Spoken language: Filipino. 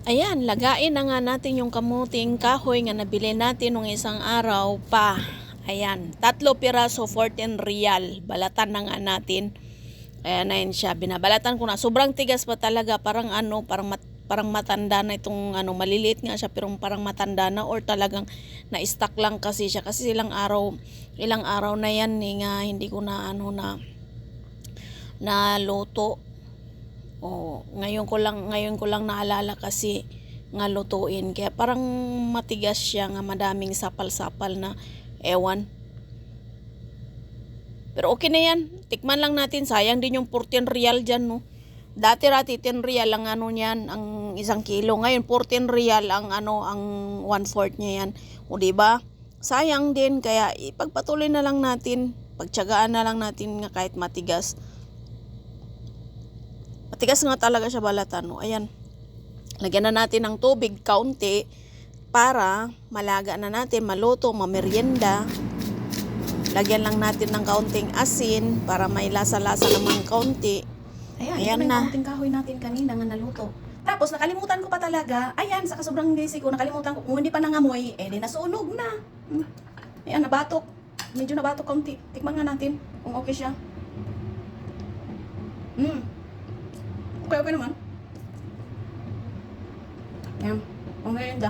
Ayan, lagain na nga natin yung kamuting kahoy nga nabili natin nung isang araw pa. Ayan, 3 piraso, 14 real. Balatan na nga natin. Ayan na yun siya. Binabalatan ko na. Sobrang tigas pa talaga. Parang parang matanda na itong maliliit nga siya pero parang matanda na or talagang na-stuck lang kasi siya. Kasi ilang araw na yan nga hindi ko na luto. Oh, ngayon ko lang naalala kasi nga lutuin. Kaya parang matigas siya nga madaming sapal-sapal na ewan. Pero okay na yan. Tikman lang natin. Sayang din yung 14 real dyan, no. Dati 10 real ang niyan, ang 1 kilo. Ngayon 14 real ang ang 1/4 niya yan. O di ba? Sayang din kaya ipagpatuloy na lang natin. Pagtiyagaan na lang natin nga kahit matigas. Matigas nga talaga siya balatan, no. Ayan. Lagyan na natin ng tubig kaunti para malaga na natin, maluto, mamerienda. Lagyan lang natin ng kaunting asin para may lasa-lasa naman kaunti. Ayan na. Kaunting kahoy natin kanina nga naluto. Tapos nakalimutan ko pa talaga. Ayan, sa sobrang busy ko, nakalimutan ko. Kung hindi pa nangamoy, di nasunog na. Ayan, nabatok. Medyo nabatok kaunti. Tikman nga natin kung okay siya. Okay naman. Ayan, ang merienda.